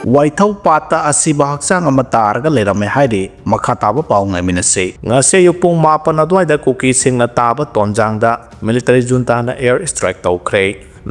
Waithoupat asiba hakchang ama targa leirme haigre makha taba paw ngaiminase ngase yupung mapan adwaida Kuki singna taba tonjangda military junta na air strike tawkhre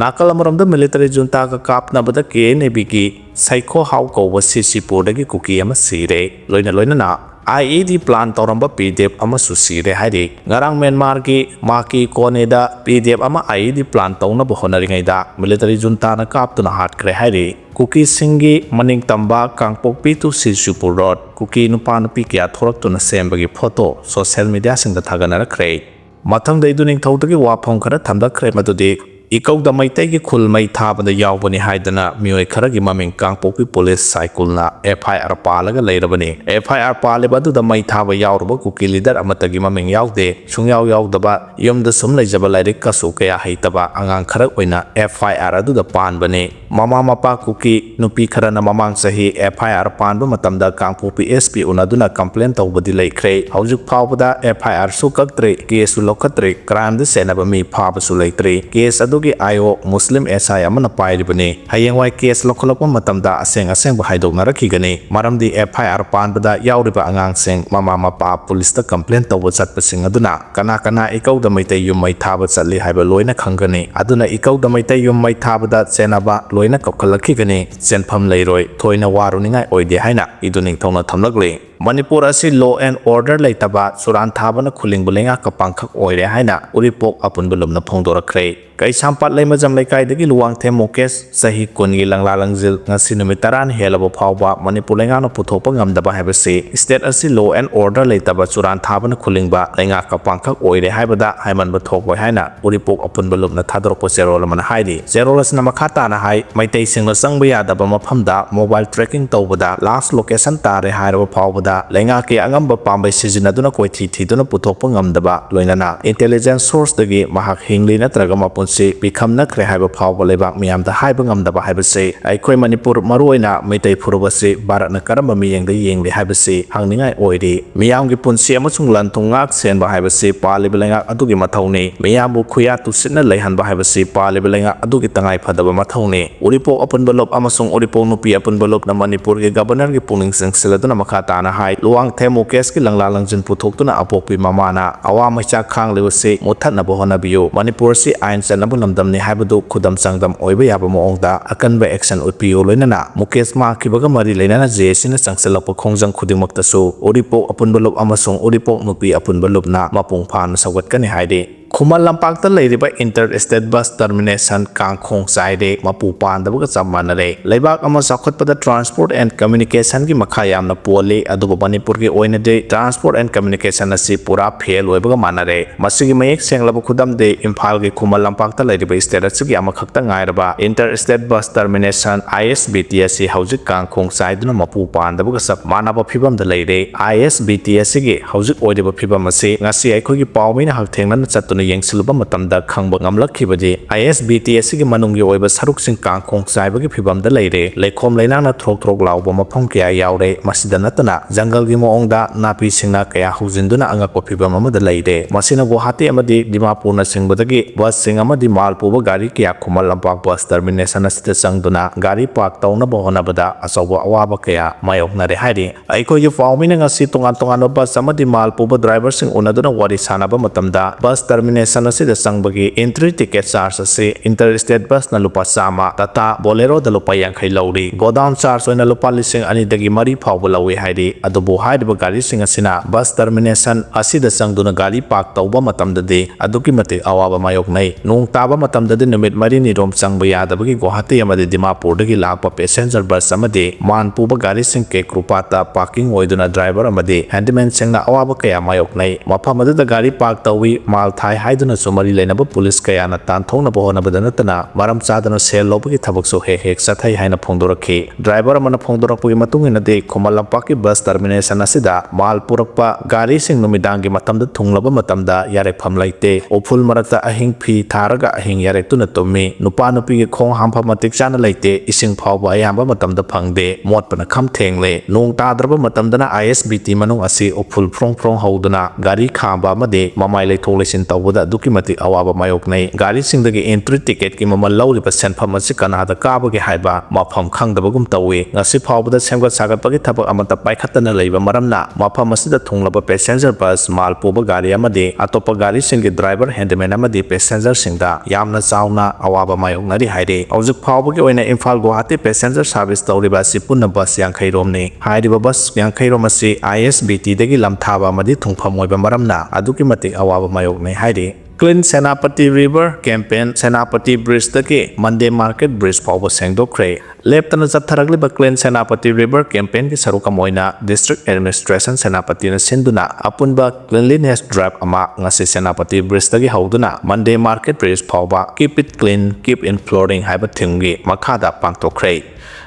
nakal amaramda military junta ka kapnabada KNB ki saiko haw ko Sisipur dagi Kuki ama sire loina na IED plan toramba PDF ama susire haigre ngarang Myanmar ki maki koneda PDF ama IED plan tawna bohonari ngaida military junta na kaptuna hatkre haigre Kuki singi maning tamba kangpokpi tu Sisipur road Kuki nupa nupi kya thorak tu na sembagi photo social media singda thaganara kre mathang dai duning thawdagi wapong khara thamda kre madudi ikaw da maitai gi khul mai thabada yawbani haidana mioi khara gi maming kangpokpi police cycle na FIR palaga leirabani FIR paliba du da mai thaba yawrba Kuki leader amata gi maming yawde sungyaw yawdaba yumda sum leijaba lairik kasu kaya haitaba angang khara oina FIR adu da panbani mama mapa Kuki nupi khara na mamang sahi FIR panba matamda kangpokpi SP unaduna complaint tawbadi leikhre haujuk phawbada FIR su kaktre case lokatre crime de senaba mi phaba su leitre case adu ayo Muslim SI amana pairibani hayengwai case lokholakpa matamda aseng bahai narakigani maramdi FIR panbada yawriba angang seng mama mapa police ta complaint tawba chatpa sing aduna kana ikaw da maitai yum mai thaba chatli haiba loina khangani aduna ikaw da maitai yum mai thabada chenaba loina kopkhalakigani senpham leiroi thoina waruningai oide haina iduning thona thamlakle Manipur asi law and order leitaba suran thabana khuling bulenga kapangkhak oire haina uripok apun bulumna phongdorakre kai sampat leimajam leikai dagi luwang the mokes sahi kungi langla langjil ngasi numitaran helabo phawba Manipur lenga no puthokpa ngamdaba habase state asi law and order leitaba suran thabana khulingba lenga kapangkhak oire haibada haimanba thokboi haina uripok apun bulumna thadorokpo zero mana haidi zero lasna makhata na hai maitai singla sangba yadaba maphamda mobile tracking tawbada last location tare hairabo phawbada lenga ke angamba pambai sijinaduna koithi thiduna puthokpa ngamdaba loinana intelligence source dagi mahak hingli natraga mapunsi bikhamna kre haiba phawba lebak miyamda haiba ngamdaba haibase aikoi Manipur maruoina meitai phurubase baratna karamba miyengda yengli haibase hangningai oiri miyamgi punsi amasung lanthong ngak senba haibase palibelenga adugi mathauni miyambu khuya tusitna leihanba haibase palibelenga adugi tangai phadaba mathauni uripok apunba lop amasung uripok nupi apunba lop na Manipur ge governor ge puning singsiladuna makhata na hai luang themo kes ki langla langjin puthokuna apokpi mamana awa macha khang lewse muthatna bohona biyo Manipur si ain chanabu lamdamni haibadu khudam sangdam oiba yaba moongda akanba action utpiyo loinana mukesh ma kibaga mari leinana jesina sangselakpa khongjang khudingmakta su uripok apunbalop amasung uripok nupi apunbalop na mapung phan sawatkani haide Kumal lampakta leiriba interstate bus termination kangkhong saide mapu pandabaga chammanare leibak ama sakhotpada transport and communication gi makha yamna pole aduba Manipur gi oina de transport and communication asi pura fail oibaga manare masigi mayek senglaba khudam de Imphal gi Kumal lampakta leiriba state asigi ama khakta ngairaba interstate bus termination ISBT asi haujik kangkhong saiduna mapu pandabaga sap manaba phibam da leire ISBT asigi haujik oidiba phibam asi ngasi aikoi gi pawmina hakthengna chatuna yengsilba matamda khangba ngamlakhibadi ISBT asigi manunggi oiba saruksing kangkhong saibagi phibamda leire leikhom leinangna throk lawba mafam kya yaure masida natana jungle gi moongda napi singna kaya hujinduna angakwa phibam amada leire masina Guwahati amadi Dimapur na singbadagi bus sing amadi malpuba gari kya Kumal lampak bus termination asida sangduna gari park tawna bohonabada asawa awaba kaya mayoknare haidi aikoi gi fawmina ngasi tongan bus amadi malpuba driver sing unaduna wari sanaba matamda bus termination asida sangbagi entry ticket charge ase interstate bus na lupa sama tata bolero da lupa yankhai lauri godown charge oina lupa lising ani dagi mari phawba lawi haidi adubu haidiba gari sing asina bus termination asida sangduna gari park tawba matamdadi aduki mate awaba mayoknai nung taba matamdadi numit mari ni rom changba yadabagi Guwahati amadi Dimapur dagi lakpa passenger bus amadi manpuba gari sing ke krupata parking oiduna driver amadi handyman singna awaba kaya mayoknai mafam adada gari park tawi mal thai haiduna sumari leinaba police kaya na tanthongna bohonabada natana maram chadana sel lobagi thabakso hek sathai haina phongdorakhi driver amana phongdorakpagi matungina de Kumal lampaki bus termination asida mal purakpa gari sing numidangi matamda thunglaba matamda yarepham laite oful marakta ahing phi tharaga ahing yarektuna tomi nupa nupi gi khong hampa matik chana laite ising phawba ayamba matamda phangde motpana kham thengle nong tadraba matamdana ISBT manung asi oful frong hauduna gari khamba amade mamai leithok lesin tawbada ꯇꯧꯕꯗ ꯑꯗꯨꯛꯀꯤ ꯃꯇꯤꯛ ꯑꯋꯥꯕ ꯃꯥꯌꯣꯛꯅꯩ ꯒꯥꯔꯤꯁꯤꯡꯗꯒꯤ entry ꯇꯤꯀꯦꯠꯀꯤ ꯃꯃꯜ ꯂꯧꯔꯤꯕ ꯁꯦꯟꯐꯝ ꯑꯁꯤ ꯀꯅꯥꯗ ꯀꯥꯕꯒꯦ ꯍꯥꯏꯕ ꯃꯐꯝ ꯈꯪꯗꯕꯒꯨꯝ ꯇꯧꯏ ꯉꯁꯤ ꯐꯥꯎꯕꯗ ꯁꯦꯝꯒꯠ ꯁꯥꯒꯠꯄꯒꯤ ꯊꯕꯛ ꯑꯃꯠꯇ ꯄꯥꯏꯈꯠꯇꯅ ꯂꯩꯕ ꯃꯔꯝꯅ ꯃꯐꯝ ꯑꯁꯤꯗ ꯊꯨꯡꯂꯕ ꯄꯦꯁꯦꯟꯖꯔ ꯕꯁ ꯃꯥꯜ ꯄꯨꯕ ꯒꯥꯔꯤ ꯑꯃꯗꯤ ꯑꯇꯣꯞꯄ ꯒꯥꯔꯤꯁꯤꯡꯒꯤ ꯗ꯭ꯔꯥꯏꯚꯔ ꯍꯦꯟꯗꯃꯦꯟ ꯑꯃꯗꯤ ꯄꯦꯁꯦꯟꯖꯔꯁꯤꯡꯗ ꯌꯥꯝꯅ ꯆꯥꯎꯅ ꯑꯋꯥꯕ ꯃꯥꯌꯣꯛꯅꯔꯤ ꯍꯥꯏꯔꯤ ꯍꯧꯖꯤꯛ ꯐꯥꯎꯕꯒꯤ ꯑꯣꯏꯅ ꯏꯝꯐꯥꯜ ꯒꯨꯋꯥꯍꯥꯇꯤ ꯄꯦꯁꯦꯟꯖꯔ ꯁꯥꯔꯚꯤꯁ ꯇꯧꯔꯤꯕ ꯑꯁꯤ ꯄꯨꯟꯅ ꯕꯁ 50 ꯔꯣꯝꯅꯤ ꯍꯥꯏꯔꯤꯕ ꯕꯁ 50 ꯔꯣꯝ ꯑꯁꯤ ISBTꯗꯒꯤ ꯂꯝꯊꯥꯕ ꯑꯃꯗꯤ ꯊꯨꯡꯐꯝ ꯑꯣꯏꯕ ꯃꯔꯝꯅ ꯑꯗꯨꯛꯀꯤ ꯃꯇꯤꯛ ꯑꯋꯥꯕ ꯃꯥꯌꯣꯛꯅꯩ ꯍꯥꯏꯔꯤ clean Senapati river campaign Senapati ꯕ꯭ꯔꯤꯖꯇꯒꯤ ꯃꯟꯗꯦ ꯃꯥꯔꯀꯦꯠ ꯕ꯭ꯔꯤꯖ ꯐꯥꯎꯕ ꯁꯦꯡꯗꯣꯛꯈ꯭ꯔꯦ ꯂꯦꯞꯇꯅ ꯆꯠꯊꯔꯛꯂꯤꯕ ꯀ꯭ꯂꯤꯟ ꯁꯦꯅꯥꯄꯇꯤ ꯔꯤꯚꯔ ꯀꯦꯝꯄꯦꯟꯒꯤ ꯁꯔꯨꯛ ꯑꯃ ꯑꯣꯏꯅ ꯗꯤꯁꯇ꯭ꯔꯤꯛ ꯑꯦꯗꯃꯤꯅꯤꯁꯇ꯭ꯔꯦꯁꯟ ꯁꯦꯅꯥꯄꯇꯤꯅ ꯁꯤꯟꯗꯨꯅ ꯑꯄꯨꯟꯕ ꯀ꯭ꯂꯤꯟꯂꯤꯅꯦꯁ ꯗ꯭ꯔꯥꯏꯕ ꯑꯃ ꯉꯁꯤ ꯁꯦꯅꯥꯄꯇꯤ ꯕ꯭ꯔꯤꯖꯇꯒꯤ ꯍꯧꯗꯨꯅ ꯃꯟꯗꯦ ꯃꯥꯔꯀꯦꯠ ꯕ꯭ꯔꯤꯖ ꯐꯥꯎꯕ keep it clean keep in flooring ꯍꯥꯏꯕ ꯊꯤꯝꯒꯤ ꯃꯈꯥꯗ ꯄꯥꯡꯊꯣꯛꯈ꯭ꯔꯦ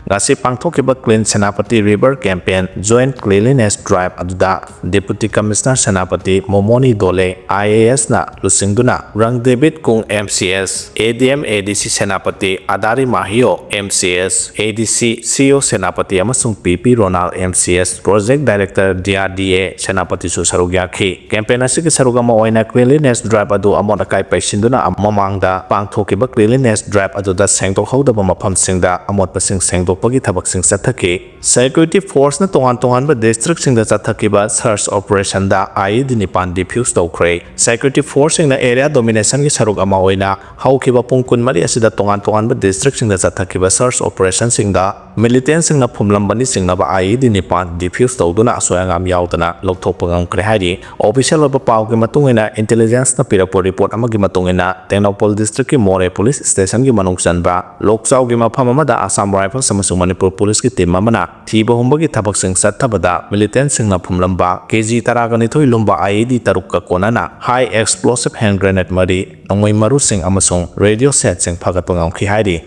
ngasi pangthokkiba Clean Senapati River Campaign Joint Cleanliness Drive aduda Deputy Commissioner Senapati Momoni Dole IAS na lusingduna Rang David Kung MCS ADM ADC Senapati Adari Mahio MCS ADC CO Senapati amasung PP Ronald MCS Project Director DRDA Senapati su sarugyakhi campaign asigi sarugama oina Cleanliness Drive adu amon akai paisinduna mamangda pangthokkiba Cleanliness Drive aduda sengdok hodaba maphamsingda amot pasing sengdokpagi thabaksing chathaki security force na tongan district singda chathkiba search operation da IED nipan defuse tawkhre security force singna area domination gi saruk ama oina haukiba pungkun mari asida tongan district singda chathkiba search operation singda militant singna phumlambani singna ba IED nipan defuse tawduna asoyangam yaudana lokthokpagam kre hari official oba pawgi matungina intelligence na pirapo report amagi matungina Tengnapol district ki More police station gi manung chanba lokchau gi mafam amada Assam Rifles amasung Manipur police ki team amana thiba humbagi thabak sing sathabada militant singna phumlamba kg 12 lumba IED tarukka konana high explosive hand grenade mari nongoi maru sing amasung radio set sing phagatpangam khi hari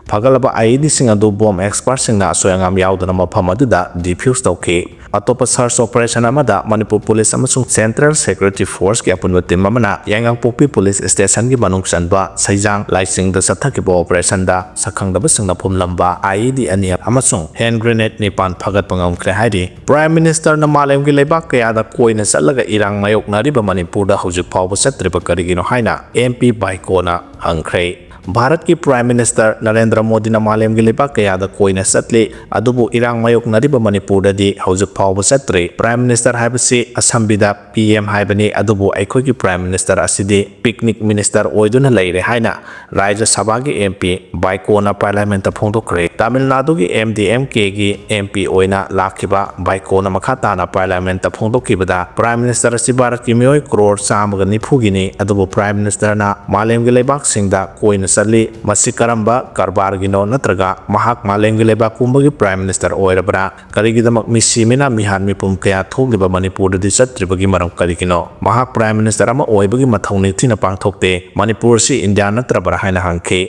Pagalaba IED sing adu bomb expert sing na soyangam yaudana mafam aduda defuse tawki atopa search operation amada Manipur police amasung Central Security Force ki apunba team amana yangang popi police station gi manung chanba saijang laising da sathakiba operation da sakhangdaba singna phumlamba IED ani amasung hand grenade nipan phagat pangam kre hairi Prime Minister na malem gi lebak kaya da koina chalaga irang mayok nariba Manipur da hojik phawba satriba karigino haina MP Baikona hangkhre Bharat ki Prime Minister Narendra Modi na malem gi lebak kaya da koina satli adubu irang mayok nariba Manipur da di hojik phawba satri Prime Minister haibasi Assambida PM haibani adubu aikhoi ki Prime Minister asidi picnic minister oiduna leire haina Rajya Sabha gi MP Baikona Parliament ta phongdokre Tamil Nadu gi MDMK gi MP oina lakhiba Baikona makhata na Parliament ta phongdokibada Prime Minister asi Bharat ki mioi crore chamaga nifu gi ni adubu Prime Minister na malem gi lebak singda koina sali masi karamba karbar gi no natraga mahak malem gi lebak kumbagi Prime Minister oirabra karigidamak misimina mihan mipum kaya thogliba Manipur di satribagi maram karigino mahak Prime Minister ama oibagi mathongni thina pangthokte Manipur si India natrabara haina hangke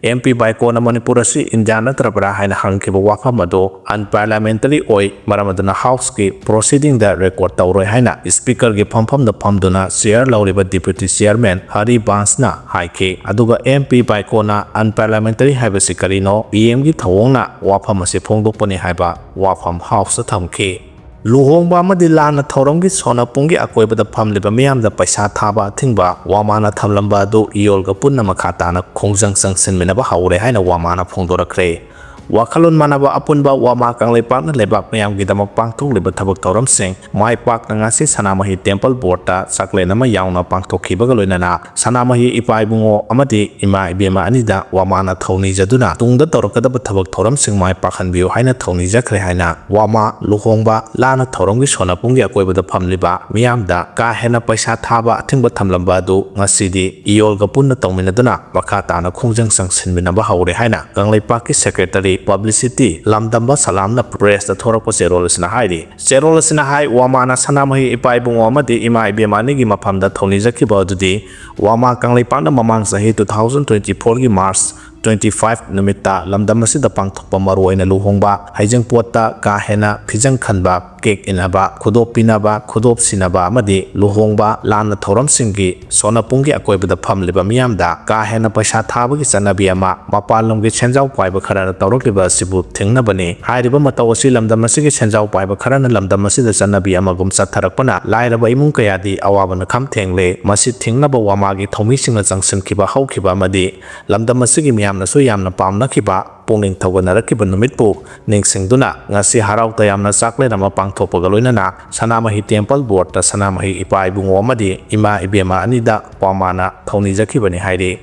MP Baikona Manipur si India natrabara haina hangkiba wakam ado unparliamentary oi maramaduna house ki proceeding da record tawroi haina speaker gi phampham da phamduna chair lauriba deputy chairman Hari Bansna haike aduga MP Baikona unparliamentary haibasi karino PM gi thawongna wafam ase phongdokpani haiba wafam house thamke Luhongba amadi lana thoromgi sona pungi akoibada phamliba miyamda paisa thaba thingba wamana thamlamba do iolga punna makhatana khongjang sangsinminaba haure haina wamana phongdorakre Wakalun manaba apunba wama kangleipak na lebak miyam gidamak pangthokliba thabak tawram sing mai pak na ngasi Sanamahi Temple Board ta sakle nama yauna pangthokhibaga loinana Sanamahi ipai bungo amadi ima ibema anida wamana thawni jaduna tungda tawrakadaba thabak tawram sing mai pakhanbiu haina thawni jakhre haina wama luhongba lana thawramgi sona pungi akoibada phamliba miyamda ka hena paisa thaba athingba thamlamba du ngasidi iolga punna tawminaduna makhatana khongjang sangsinminaba haure haina kangleipak ki secretary publicity lamdamba salamna press da thorakpo cherolsina hairi cherolsina hai wamana Sanamahi ipai bungo amadi ima ibemani gi maphamda thawni jakhiba adudi wama kanglei pangna mamang sahi 2024 gi March 25 ꯅꯨꯃꯤꯠꯇ ꯂꯝꯗꯝ ꯑꯁꯤꯗ ꯄꯥꯡꯊꯣꯛꯄ ꯃꯔꯨꯑꯣꯏꯅ ꯂꯨꯍꯣꯡꯕ ꯍꯩꯖꯤꯡꯄꯣꯠꯇ ꯀꯥ ꯍꯦꯟꯅ ꯐꯤꯖꯪ ꯈꯟꯕ cake ꯏꯟꯅꯕ ꯈꯨꯗꯣꯞ ꯄꯤꯅꯕ ꯈꯨꯗꯣꯞ ꯁꯤꯟꯅꯕ ꯑꯃꯗꯤ ꯂꯨꯍꯣꯡꯕ ꯂꯥꯟꯅ ꯊꯧꯔꯝꯁꯤꯡꯒꯤ ꯁꯣꯅꯄꯨꯡꯒꯤ ꯑꯀꯣꯏꯕꯗ ꯐꯝꯂꯤꯕ ꯃꯤꯌꯥꯝꯗ ꯀꯥ ꯍꯦꯟꯅ ꯄꯩꯁꯥ ꯊꯥꯕꯒꯤ ꯆꯠꯅꯕꯤ ꯑꯃ ꯃꯄꯥꯟꯂꯣꯝꯒꯤ ꯁꯦꯟꯖꯥꯎ ꯄꯥꯏꯕ ꯈꯔꯅ ꯇꯧꯔꯛꯂꯤꯕ ꯑꯁꯤꯕꯨ ꯊꯤꯡꯅꯕꯅꯤ ꯍꯥꯏꯔꯤꯕ ꯃꯇꯧ ꯑꯁꯤ ꯂꯝꯗꯝ ꯑꯁꯤꯒꯤ ꯁꯦꯟꯖꯥꯎ ꯄꯥꯏꯕ ꯈꯔꯅ ꯂꯝꯗꯝ ꯑꯁꯤꯗ ꯆꯠꯅꯕꯤ ꯑꯃꯒꯨꯝ ꯆꯠꯊꯔꯛꯄꯅ ꯂꯥꯏꯔꯕ ꯏꯃꯨꯡ ꯀꯌꯥꯗꯤ ꯑꯋꯥꯕꯅ ꯈꯝ ꯊꯦꯡꯂꯦ ꯃꯁꯤ ꯊꯤꯡꯅꯕ ꯋꯥꯃꯥꯒꯤ ꯊꯧꯃꯤꯁꯤꯡꯅ ꯆꯪꯁꯤꯟꯈꯤꯕ ꯍꯧꯈꯤꯕ ꯑꯃꯗꯤ ꯂꯝꯗꯝ ꯑꯁꯤꯒꯤ ꯃꯤꯌꯥꯝꯅꯁꯨ ꯌꯥꯝꯅ ꯄꯥꯝꯅꯈꯤꯕ ꯄꯨꯛꯅꯤꯡ ꯊꯧꯒꯠꯅꯔꯛꯈꯤꯕ ꯅꯨꯃꯤꯠꯄꯨ ꯅꯤꯡꯁꯤꯡꯗꯨꯅ ꯉꯁꯤ ꯍꯔꯥꯎ ꯇꯌꯥꯝꯅ ꯆꯥꯛꯂꯦꯟ ꯑꯃ ꯄꯥꯡꯊꯣꯛꯄꯒ ꯂꯣꯏꯅꯅ ꯁꯅꯥꯃꯍꯤ ꯇꯦꯝꯄꯜ ꯕꯣꯔꯗꯇ ꯁꯅꯥꯃꯍꯤ ꯏꯄꯥ ꯏꯕꯨꯡꯉꯣ ꯑꯃꯗꯤ ꯏꯃꯥ ꯏꯕꯦꯝꯃ ꯑꯅꯤꯗ ꯄꯥꯎꯃꯥꯅ ꯊꯧꯅꯤꯖꯈꯤꯕꯅꯤ ꯍꯥꯏꯔꯤ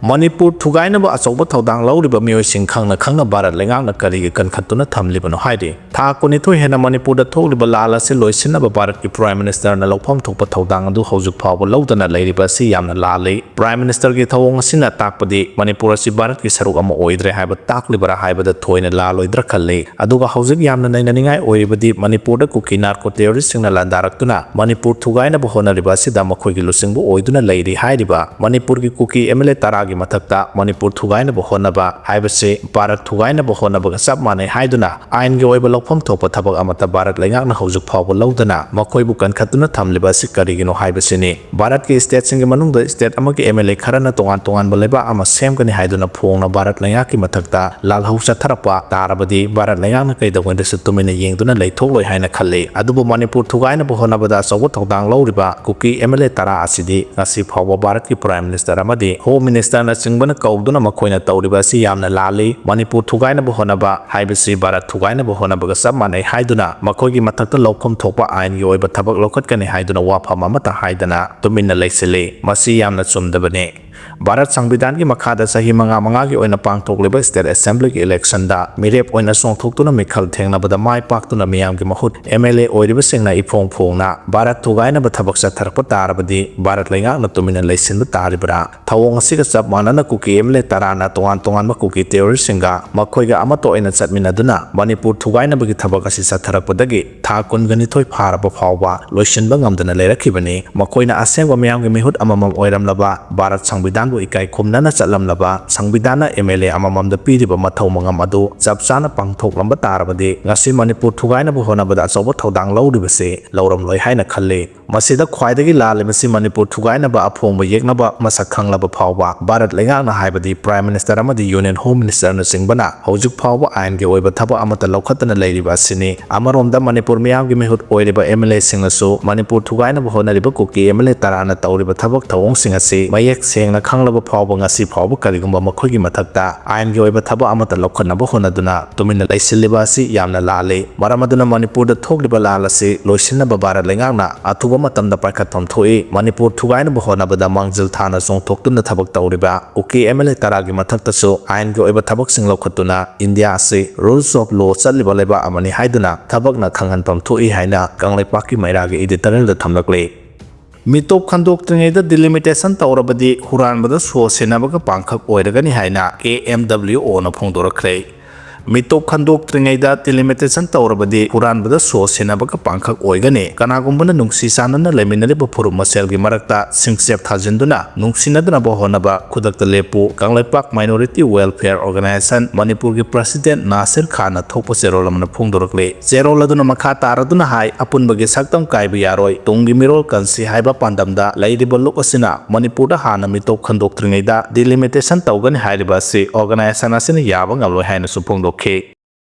ꯃꯅꯤꯄꯨꯔ ꯊꯨꯒꯥꯏꯅꯕ ꯑꯆꯧꯕ ꯊꯧꯗꯥꯡ ꯂꯧꯔꯤꯕ ꯃꯤꯑꯣꯏꯁꯤꯡ ꯈꯪꯅ ꯈꯪꯅ ꯚꯥꯔꯠ ꯂꯩꯉꯥꯛꯅ ꯀꯔꯤꯒꯤ ꯀꯟꯈꯠꯇꯨꯅ ꯊꯝꯂꯤꯕꯅꯣ ꯍꯥꯏꯔꯤ ꯊꯥ 12 ꯍꯦꯟꯅ ꯃꯅꯤꯄꯨꯔꯗ ꯊꯣꯛꯂꯤꯕ ꯂꯥꯜ ꯑꯁꯤ ꯂꯣꯏꯁꯤꯟꯅꯕ ꯚꯥꯔꯠꯀꯤ ꯄ꯭ꯔꯥꯏꯝ ꯃꯤꯅꯤꯁꯇꯔꯅ ꯂꯧꯐꯝ ꯊꯣꯛꯄ ꯊꯧꯗꯥꯡ ꯑꯗꯨ ꯍꯧꯖꯤꯛ ꯐꯥꯎꯕ ꯂꯧꯗꯅ ꯂꯩꯔꯤꯕ ꯑꯁꯤ ꯌꯥꯝꯅ ꯂꯥꯜꯂꯤ ꯄ꯭ꯔꯥꯏꯝ ꯃꯤꯅꯤꯁꯇꯔꯒꯤ ꯊꯧꯑꯣꯡ ꯑꯁꯤꯅ ꯇꯥꯛꯄꯗꯤ ꯃꯅꯤꯄꯨꯔ ꯑꯁꯤ ꯚꯥꯔꯠꯀꯤ ꯁꯔꯨꯛ ꯑꯃ ꯑꯣꯏꯗ꯭ꯔꯦ ꯍꯥꯏꯕ ꯇꯥꯛꯂꯤꯕꯔꯥ ꯍꯥꯏꯕꯗ ꯊꯣꯏꯅ ꯂꯥꯜꯂꯣꯏꯗ꯭ꯔꯥ ꯈꯜꯂꯤ ꯑꯗꯨꯒ ꯍꯧꯖꯤꯛ ꯌꯥꯝꯅ ꯅꯩꯅꯅꯤꯡꯉꯥꯏ ꯑꯣꯏꯔꯤꯕꯗꯤ ꯃꯅꯤꯄꯨꯔꯗ ꯀꯨꯀꯤ ꯅꯥꯔꯀꯣ ꯇꯦꯔꯣꯔꯤꯁꯁꯤꯡꯅ ꯂꯥꯟꯗꯥꯔꯛꯇꯨꯅ ꯃꯅꯤꯄꯨꯔ ꯊꯨꯒꯥꯏꯅꯕ ꯍꯣꯠꯅꯔꯤꯕ ꯑꯁꯤꯗ ꯃꯈꯣꯏꯒꯤ ꯂꯨꯆꯤꯡꯕ ꯑꯣꯏꯗꯨꯅ ꯂꯩꯔꯤ ꯍꯥꯏꯔꯤꯕ ꯃꯅꯤꯄꯨꯔꯒꯤ ꯀꯨꯀꯤ MLA 10ꯒꯤ ꯃꯊꯛꯇ ꯃꯅꯤꯄꯨꯔ ꯊꯨꯒꯥꯏꯅꯕ ꯍꯣꯠꯅꯕ ꯍꯥꯏꯕꯁꯤ ꯚꯥꯔꯠ ꯊꯨꯒꯥꯏꯅꯕ ꯍꯣꯠꯅꯕꯒ ꯆꯞ ꯃꯥꯟꯅꯩ ꯍꯥꯏꯗꯨꯅ ꯑꯥꯏꯟꯒꯤ ꯑꯣꯏꯕ ꯂꯧꯐꯝ ꯊꯣꯛꯄ ꯊꯕꯛ ꯑꯃꯠꯇ ꯚꯥꯔꯠ ꯂꯩꯉꯥꯛꯅ ꯍꯧꯖꯤꯛ ꯐꯥꯎꯕ ꯂꯧꯗꯅ ꯃꯈꯣꯏꯕꯨ ꯀꯟꯈꯠꯇꯨꯅ ꯊꯝꯂꯤꯕ ꯑꯁꯤ ꯀꯔꯤꯒꯤꯅꯣ ꯍꯥꯏꯕꯁꯤꯅꯤ ꯚꯥꯔꯠꯀꯤ ꯁ꯭ꯇꯦꯠꯁꯤꯡꯒꯤ ꯃꯅꯨꯡꯗ ꯁ꯭ꯇꯦꯠ ꯑꯃꯒꯤ MLA ꯈꯔꯅ ꯇꯣꯉꯥꯟ ꯇꯣꯉꯥꯟꯕ ꯂꯩꯕꯥꯛ ꯑꯃ ꯁꯦꯝꯒꯅꯤ ꯍꯥꯏꯗꯨꯅ ꯐꯣꯡꯅ ꯚꯥꯔꯠ ꯂꯩꯉꯥꯛꯀꯤ ꯃꯊꯛꯇ ꯂꯥꯜꯍꯧ ꯆꯠꯊꯔꯛꯄ ꯇꯥꯔꯕꯗꯤ ꯚꯥꯔꯠ ꯂꯩꯉꯥꯛꯅ ꯀꯩꯗꯧꯉꯩꯗꯁꯨ ꯇꯨꯃꯤꯟꯅ ꯌꯦꯡꯗꯨꯅ ꯂꯩꯊꯣꯛꯂꯣꯏ ꯍꯥꯏꯅ ꯈꯜꯂꯤ ꯑꯗꯨꯕꯨ ꯃꯅꯤꯄꯨꯔ ꯊꯨꯒꯥꯏꯅꯕ ꯍꯣꯠꯅꯕꯗ ꯑꯆꯧꯕ ꯊꯧꯗꯥꯡ ꯂꯧꯔꯤꯕ ꯀꯨꯀꯤ MLA 10 ꯑꯁꯤꯗꯤ ꯉꯁꯤ ꯐꯥꯎꯕ ꯚꯥꯔꯠꯀꯤ ꯄ꯭ꯔꯥꯏꯝ ꯃꯤꯅꯤꯁꯇꯔ ꯑꯃꯗꯤ ꯍꯣꯝ ꯃꯤꯅꯤꯁꯇꯔꯅ ꯆꯤꯡꯕꯅ ꯀꯧꯗꯨꯅ ꯃꯈꯣꯏꯅ ꯇꯧꯔꯤꯕ ꯑꯁꯤ ꯌꯥꯝꯅ ꯂꯥꯜꯂꯤ ꯃꯅꯤꯄꯨꯔ ꯊꯨꯒꯥꯏꯅꯕ ꯍꯣꯠꯅꯕ ꯍꯥꯏꯕꯁꯤ ꯚꯥꯔꯠ ꯊꯨꯒꯥꯏꯅꯕ ꯍꯣꯠꯅꯕꯒ ꯆꯞ ꯃꯥꯟꯅꯩ ꯍꯥꯏꯗꯨꯅ ꯃꯈꯣꯏꯒꯤ ꯃꯊꯛꯇ ꯂꯧꯐꯝ ꯊꯣꯛꯄ ꯑꯥꯏꯟꯒꯤ ꯑꯣꯏꯕ ꯊꯕꯛ ꯂꯧꯈꯠꯀꯅꯤ ꯍꯥꯏꯗꯨꯅ ꯋꯥꯐꯝ ꯑꯃꯠꯇ ꯍꯥꯏꯗꯅ ꯇꯨꯃꯤꯟꯅ ꯂꯩꯁꯤꯜꯂꯤ ꯃꯁꯤ ꯌꯥꯝꯅ ꯆꯨꯝꯗꯕꯅꯤ ꯚꯥꯔꯠ ꯁꯪꯕꯤꯙꯥꯟꯒꯤ ꯃꯈꯥꯗ ꯆꯍꯤ 5 ꯑꯣꯏꯅ ꯄꯥꯡꯊꯣꯛꯂꯤꯕ ꯁ꯭ꯇꯦꯠ ꯑꯦꯁꯦꯝꯕ꯭ꯂꯤꯒꯤ ꯏꯂꯦꯛꯁꯟꯗ ꯃꯤꯔꯦꯞ ꯑꯣꯏꯅ ꯆꯣꯡꯊꯣꯛꯇꯨꯅ ꯃꯤꯈꯜ ꯊꯦꯡꯅꯕꯗ ꯃꯥꯏ ꯄꯥꯛꯇꯨꯅ ꯃꯤꯌꯥꯝꯒꯤ ꯃꯍꯨꯠ MLA ꯑꯣꯏꯔꯤꯕꯁꯤꯡꯅ ꯏꯐꯣꯡ ꯐꯣꯡꯅ ꯚꯥꯔꯠ ꯊꯨꯒꯥꯏꯅꯕ ꯊꯕꯛ ꯆꯠꯊꯔꯛꯄ ꯇꯥꯔꯕꯗꯤ ꯚꯥꯔꯠ ꯂꯩꯉꯥꯛꯅ ꯇꯨꯃꯤꯟꯅ ꯂꯩꯁꯤꯟꯕ ꯇꯥꯔꯤꯕ꯭ꯔꯥ ꯊꯧꯑꯣꯡ ꯑꯁꯤꯒ ꯆꯞ ꯃꯥꯟꯅꯅ ꯀꯨꯀꯤ MLA 10ꯅ ꯇꯣꯉꯥꯟ ꯇꯣꯉꯥꯟꯕ ꯀꯨꯀꯤ ꯇꯦꯔꯣꯔꯤꯁꯁꯤꯡꯒ ꯃꯈꯣꯏꯒ ꯑꯃꯠꯇ ꯑꯣꯏꯅ ꯆꯠꯃꯤꯟꯅꯗꯨꯅ ꯃꯅꯤꯄꯨꯔ ꯊꯨꯒꯥꯏꯅꯕꯒꯤ ꯊꯕꯛ ꯑꯁꯤ ꯆꯠꯊꯔꯛꯄꯗꯒꯤ ꯊꯥ 22 ꯐꯥꯔꯕ ꯐꯥꯎꯕ ꯂꯣꯏꯁꯤꯟꯕ ꯉꯝꯗꯅ ꯂꯩꯔꯛꯈꯤꯕꯅꯤ ꯃꯈꯣꯏꯅ ꯑꯁꯦꯡꯕ ꯃꯤꯌꯥꯝꯒꯤ ꯃꯤꯍꯨꯠ ꯑꯃꯃꯝ ꯑꯣꯏꯔꯝꯂꯕ ꯚꯥꯔꯠ ꯁꯪꯕꯤꯙꯥꯟꯕꯨ ꯏꯀꯥꯏ ꯈꯨꯝꯅꯅ ꯆꯠꯂꯝꯂꯕ ꯁꯪꯕꯤꯙꯥꯟꯅ MLA ꯑꯃꯃꯝꯗ ꯄꯤꯔꯤꯕ ꯃꯊꯧ ꯃꯉꯝ ꯑꯗꯨ ꯆꯞ ꯆꯥꯅ ꯄꯥꯡꯊꯣꯛꯂꯝꯕ ꯇꯥꯔꯕꯗꯤ ꯉꯁꯤ ꯃꯅꯤꯄꯨꯔ ꯊꯨꯒꯥꯏꯅꯕ ꯍꯣꯠꯅꯕꯗ ꯑꯆꯧꯕ ꯊꯧꯗꯥꯡ ꯂꯧꯔꯤꯕꯁꯤ ꯂꯧꯔꯝꯂꯣꯏ ꯍꯥꯏꯅ ꯈꯜꯂꯤ ꯃꯁꯤꯗ ꯈ꯭ꯋꯥꯏꯗꯒꯤ ꯂꯥꯜꯂꯤꯕꯁꯤ ꯃꯅꯤꯄꯨꯔ ꯊꯨꯒꯥꯏꯅꯕ ꯑꯐꯣꯡꯕ ꯌꯦꯛꯅꯕ ꯃꯁꯛ ꯈꯪꯂꯕ ꯐꯥꯎꯕ ꯚꯥꯔꯠ ꯂꯩꯉꯥꯛꯅ ꯍꯥꯏꯕꯗꯤ ꯄ꯭ꯔꯥꯏꯝ ꯃꯤꯅꯤꯁꯇꯔ ꯑꯃꯗꯤ ꯌꯨꯅꯤꯌꯟ ꯍꯣꯝ ꯃꯤꯅꯤꯁꯇꯔꯅ ꯆꯤꯡꯕꯅ ꯍꯧꯖꯤꯛ ꯐꯥꯎꯕ ꯑꯥꯏꯟꯒꯤ ꯑꯣꯏꯕ ꯊꯕꯛ ꯑꯃꯠꯇ ꯂꯧꯈꯠꯇꯅ ꯂꯩꯔꯤꯕ ꯑꯁꯤꯅꯤ ꯑꯃꯔꯣꯝꯗ MNIPUR ꯃꯤꯌꯥꯝꯒꯤ ꯃꯤꯍꯨꯠ ꯑꯣꯏꯔꯤꯕ MLA ꯁꯤꯡꯅꯁꯨ ꯃꯅꯤꯄꯨꯔ ꯊꯨꯒꯥꯏꯅꯕ ꯍꯣꯠꯅꯔꯤꯕ ꯀꯨꯀꯤ MLA 10ꯅ ꯇꯧꯔꯤꯕ ꯊꯕꯛ ꯊꯧꯑꯣꯡꯁꯤꯡ ꯑꯁꯤ ꯃꯌꯦꯛ ꯁꯦꯡꯅ ꯈꯪꯂꯕ ꯐꯥꯎꯕ ꯉꯁꯤ ꯐꯥꯎꯕ ꯀꯔꯤꯒꯨꯝꯕ ꯃꯈꯣꯏꯒꯤ ꯃꯊꯛꯇ ꯑꯥꯏꯟꯒꯤ ꯑꯣꯏꯕ ꯊꯕꯛ ꯑꯃꯠꯇ ꯂꯧꯈꯠꯅꯕ ꯍꯣꯠꯅꯗꯨꯅ ꯇꯨꯃꯤꯟꯅ ꯂꯩꯁꯤꯜꯂꯤꯕ ꯑꯁꯤ ꯌꯥꯝꯅ ꯂꯥꯜꯂꯤ ꯃꯔꯝ ꯑꯗꯨꯅ ꯃꯅꯤꯄꯨꯔꯗ ꯊꯣꯛꯂꯤꯕ ꯂꯥꯜ ꯑꯁꯤ ꯂꯣꯏꯁꯤꯟꯅꯕ ꯚꯥꯔꯠ ꯂꯩꯉꯥꯛꯅ ꯑꯊꯨꯕ ꯃꯇꯝꯗ ꯄꯥꯏꯈꯠꯐꯝ ꯊꯣꯛꯏ ꯃꯅꯤꯄꯨꯔ ꯊꯨꯒꯥꯏꯅꯕ ꯍꯣꯠꯅꯕꯗ ꯃꯥꯡꯖꯤꯜ ꯊꯥꯅ ꯆꯣꯡꯊꯣꯛꯇꯨꯅ ꯊꯕꯛ ꯇꯧꯔꯤꯕ ꯀꯨꯀꯤ MLA 10ꯒꯤ ꯃꯊꯛꯇꯁꯨ ꯑꯥꯏꯟꯒꯤ ꯑꯣꯏꯕ ꯊꯕꯛꯁꯤꯡ ꯂꯧꯈꯠꯇꯨꯅ ꯏꯟꯗꯤꯌꯥ ꯑꯁꯤ ꯔꯨꯜꯁ ꯑꯣꯐ ꯂꯣ ꯆꯠꯂꯤꯕ ꯂꯩꯕꯥꯛ ꯑꯃꯅꯤ ꯍꯥꯏꯗꯨꯅ ꯊꯕꯛꯅ ꯈꯪꯍꯟꯐꯝ ꯊꯣꯛꯏ ꯍꯥꯏꯅ ꯀꯪꯂꯩꯄꯥꯛꯀꯤ ꯃꯩꯔꯥꯒꯤ ꯏꯗꯤꯇꯣꯔꯤꯌꯦꯜꯗ ꯊꯝꯂꯛꯂꯤ ꯃꯤꯇꯣꯞ ꯈꯟꯗꯣꯛꯇ꯭ꯔꯤꯉꯩꯗ ꯗꯤꯂꯤꯃꯤꯇꯦꯁꯟ ꯇꯧꯔꯕꯗꯤ ꯍꯨꯔꯥꯟꯕꯗ ꯁꯣ ꯁꯦꯟꯅꯕꯒ ꯄꯥꯡꯈꯛ ꯑꯣꯏꯔꯒꯅꯤ ꯍꯥꯏꯅ KMWOꯅ ꯐꯣꯡꯗꯣꯔꯛꯈ꯭ꯔꯦ ꯃꯤꯇꯣꯞ ꯈꯟꯗꯣꯛꯇ꯭ꯔꯤꯉꯩꯗ ꯗꯤꯂꯤꯃꯤꯇꯦꯁꯟ ꯇꯧꯔꯕꯗꯤ ꯍꯨꯔꯥꯟꯕꯗ ꯁꯣ ꯁꯦꯟꯅꯕꯒ ꯄꯥꯡꯈꯛ ꯑꯣꯏꯒꯅꯤ ꯀꯅꯥꯒꯨꯝꯕꯅ ꯅꯨꯡꯁꯤ ꯆꯥꯟꯅꯅ ꯂꯩꯃꯤꯟꯅꯔꯤꯕ ꯐꯨꯔꯨꯞ ꯃꯁꯦꯜꯒꯤ ꯃꯔꯛꯇ ꯁꯤꯡꯆꯦꯞ ꯊꯥꯖꯤꯟꯗꯨꯅ ꯅꯨꯡꯁꯤꯅꯗꯅꯕ ꯍꯣꯠꯅꯕ ꯈꯨꯗꯛꯇ ꯂꯦꯞꯄꯨ ꯀꯪꯂꯩꯄꯥꯛ ꯃꯥꯏꯅꯣꯔꯤꯇꯤ ꯋꯦꯜꯐꯤꯌꯔ ꯑꯣꯔꯒꯅꯥꯏꯖꯦꯁꯟ ꯃꯅꯤꯄꯨꯔꯒꯤ ꯄ꯭ꯔꯁꯤꯗꯦꯟꯠ ꯅꯥꯁꯤꯔ ꯈꯥꯟꯅ ꯊꯣꯛꯄ ꯆꯦꯔꯣꯜ ꯑꯃꯅ ꯐꯣꯡꯗꯣꯔꯛꯂꯤ ꯆꯦꯔꯣꯜ ꯑꯗꯨꯅ ꯃꯈꯥ ꯇꯥꯔꯗꯨꯅ ꯍꯥꯏ ꯑꯄꯨꯟꯕꯒꯤ ꯁꯛꯇꯝ ꯀꯥꯏꯕ ꯌꯥꯔꯣꯏ ꯇꯨꯡꯒꯤ ꯃꯤꯔꯣꯜ ꯀꯟꯁꯤ ꯍꯥꯏꯕ ꯄꯥꯟꯗꯝꯗ ꯂꯩꯔꯤꯕ ꯂꯨꯞ ꯑꯁꯤꯅ ꯃꯅꯤꯄꯨꯔꯗ ꯍꯥꯟꯅ ꯃꯤꯇꯣꯞ ꯈꯟꯗꯣꯛꯇ꯭ꯔꯤꯉꯩꯗ ꯗꯤꯂꯤꯃꯤꯇꯦꯁꯟ ꯇꯧꯒꯅꯤ ꯍꯥꯏꯔꯤꯕ ꯑꯁꯤ ꯑꯣꯔꯒꯅꯥꯏꯖꯦꯁꯟ ꯑꯁꯤꯅ ꯌꯥꯕ ꯉꯝꯂꯣꯏ ꯍꯥꯏꯅꯁꯨ ꯐꯣꯡꯗꯣꯛꯈꯤ